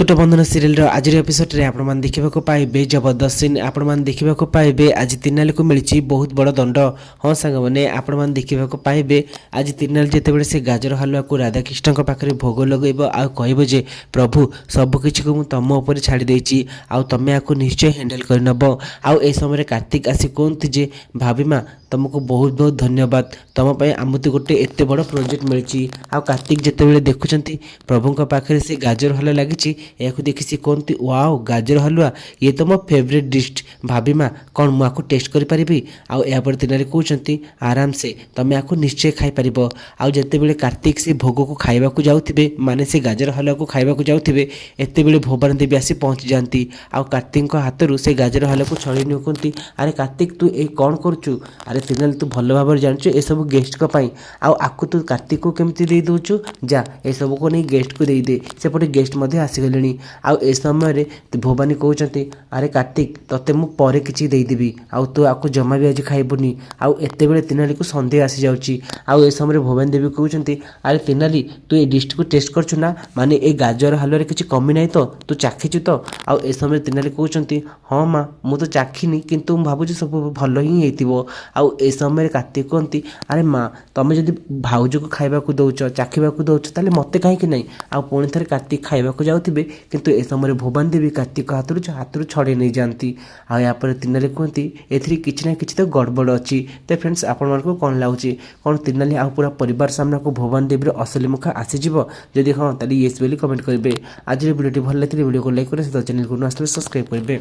ଅତୁଟ ବନ୍ଧନ ସିରିଏଲ୍ର ଆଜିର ଏପିସୋଡରେ ଆପଣମାନେ ଦେଖିବାକୁ ପାଇବେ ଜବରଦସ୍ତ ସିନ୍। ଆପଣମାନେ ଦେଖିବାକୁ ପାଇବେ ଆଜି ତିର୍ନାଲୀକୁ ମିଳିଛି ବହୁତ ବଡ଼ ଦଣ୍ଡ। ହଁ ସାଙ୍ଗମାନେ, ଆପଣମାନେ ଦେଖିବାକୁ ପାଇବେ ଆଜି ତିର୍ନାଲୀ ଯେତେବେଳେ ସେ ଗାଜର ହାଲୁଆକୁ ରାଧାକୃଷ୍ଣଙ୍କ ପାଖରେ ଭୋଗ ଲଗାଇବ ଆଉ କହିବ ଯେ ପ୍ରଭୁ ସବୁକିଛିକୁ ମୁଁ ତମ ଉପରେ ଛାଡ଼ି ଦେଇଛି, ଆଉ ତମେ ଆକୁ ନିଶ୍ଚୟ ହ୍ୟାଣ୍ଡେଲ୍ କରିନେବ। ଆଉ ଏ ସମୟରେ କାର୍ତ୍ତିକ ଆସି କୁହନ୍ତି ଯେ ଭାବି ମା ତୁମକୁ ବହୁତ ବହୁତ ଧନ୍ୟବାଦ, ତୁମ ପାଇଁ ଆମକୁ ଗୋଟେ ଏତେ ବଡ଼ ପ୍ରୋଜେକ୍ଟ ମିଳିଛି। ଆଉ କାର୍ତ୍ତିକ ଯେତେବେଳେ ଦେଖୁଛନ୍ତି ପ୍ରଭୁଙ୍କ ପାଖରେ ସେ ଗାଜର ହାଲୁଆ ଲାଗିଛି, ଏହାକୁ ଦେଖି ସେ କୁହନ୍ତି ୱାଓ ଗାଜର ହାଲୁଆ, ଇଏ ତ ମୋ ଫେଭରେଟ୍ ଡିଶ୍। ଭାବି ମା କ'ଣ ମୁଁ ଆକୁ ଟେଷ୍ଟ କରିପାରିବି? ଆଉ ଏହାପରେ ତିର୍ନାଲୀ କହୁଛନ୍ତି ଆରାମସେ ତୁମେ ଆକୁ ନିଶ୍ଚୟ ଖାଇପାରିବ। ଆଉ ଯେତେବେଳେ କାର୍ତ୍ତିକ ସେ ଭୋଗକୁ ଖାଇବାକୁ ଯାଉଥିବେ, ମାନେ ସେ ଗାଜର ହାଲୁଆକୁ ଖାଇବାକୁ ଯାଉଥିବେ, ଏତେବେଳେ ଭବାନୀ ଦେବୀ ଆସି ପହଞ୍ଚି ଯାଆନ୍ତି। ଆଉ କାର୍ତ୍ତିକଙ୍କ ହାତରୁ ସେ ଗାଜର ହାଲୁଆକୁ ଛଡ଼େଇ ନେଇ କୁହନ୍ତି ଆରେ କାର୍ତ୍ତିକ ତୁ ଏଇ କ'ଣ କରୁଛୁ? ଆରେ ତିର୍ନାଲୀ ତୁ ଭଲ ଭାବରେ ଜାଣିଛୁ ଏସବୁ ଗେଷ୍ଟଙ୍କ ପାଇଁ, ଆଉ ଆକୁ ତୁ କାର୍ତ୍ତିକକୁ କେମିତି ଦେଇ ଦେଉଛୁ? ଯା ଏସବୁକୁ ନେଇ ଗେଷ୍ଟକୁ ଦେଇଦେ। ସେପଟେ ଗେଷ୍ଟ ମଧ୍ୟ ଆସିଗଲେଣି। ଆଉ ଏ ସମୟରେ ଭବାନୀ କହୁଛନ୍ତି ଆରେ କାର୍ତ୍ତିକ ତତେ ମୁଁ ପରେ କିଛି ଦେଇଦେବି, ଆଉ ତୁ ଆକୁ ଜମା ବି ଆଜି ଖାଇବୁନି। ଆଉ ଏତେବେଳେ ତିର୍ନାଲୀକୁ ସନ୍ଦେହ ଆସିଯାଉଛି। ଆଉ ଏ ସମୟରେ ଭବାନୀ ଦେବୀ କହୁଛନ୍ତି ଆରେ ତିର୍ନାଲୀ ତୁ ଏ ଡିଶ୍ଟିକୁ ଟେଷ୍ଟ କରିଛୁ ନା, ମାନେ ଏ ଗାଜର ହାଲୁଆରେ କିଛି କମି ନାହିଁ ତ, ତୁ ଚାଖିଛୁ ତ? ଆଉ ଏ ସମୟରେ ତିର୍ନାଲୀ କହୁଛନ୍ତି ହଁ ମା ମୁଁ ତ ଚାଖିନି, କିନ୍ତୁ ମୁଁ ଭାବୁଛି ସବୁ ଭଲ ହିଁ ହେଇଥିବ। ଆଉ ଏ ସମୟରେ କାର୍ତ୍ତିକ କୁହନ୍ତି ଆରେ ମା ତମେ ଯଦି ଭାଉଜକୁ ଖାଇବାକୁ ଦେଉଛ, ଚାଖିବାକୁ ଦେଉଛ, ତାହେଲେ ମୋତେ କାହିଁକି ନାହିଁ? ଆଉ ପୁଣି ଥରେ କାର୍ତ୍ତିକ ଖାଇବାକୁ ଯାଉଥିବେ, କିନ୍ତୁ ଏ ସମୟରେ ଭବାନୀ ଦେବୀ କାର୍ତ୍ତିକ ହାତରୁ ଛଡ଼େଇ ନେଇଯାଆନ୍ତି। ଆଉ ଏହାପରେ ତିର୍ନାଲୀ କୁହନ୍ତି ଏଥିରେ କିଛି ନା କିଛି ତ ଗଡ଼ବଡ଼ ଅଛି। ତ ଫ୍ରେଣ୍ଡସ୍ ଆପଣମାନଙ୍କୁ କ'ଣ ଲାଗୁଛି, କ'ଣ ତିର୍ନାଲୀ ଆଉ ପୁରା ପରିବାର ସାମ୍ନାକୁ ଭବାନୀ ଦେବୀର ଅସଲି ମୁଖ ଆସିଯିବ? ଯଦି ହଁ ତାହେଲେ ୟେସ୍ ବୋଲି କମେଣ୍ଟ କରିବେ। ଆଜିର ଭିଡ଼ିଓଟି ଭଲ ଲାଗିଥିଲେ ଭିଡ଼ିଓକୁ ଲାଇକ୍ କରି ଚ୍ୟାନେଲକୁ ନ ଆସିଲେ ସବସ୍କ୍ରାଇବ୍ କରିବେ।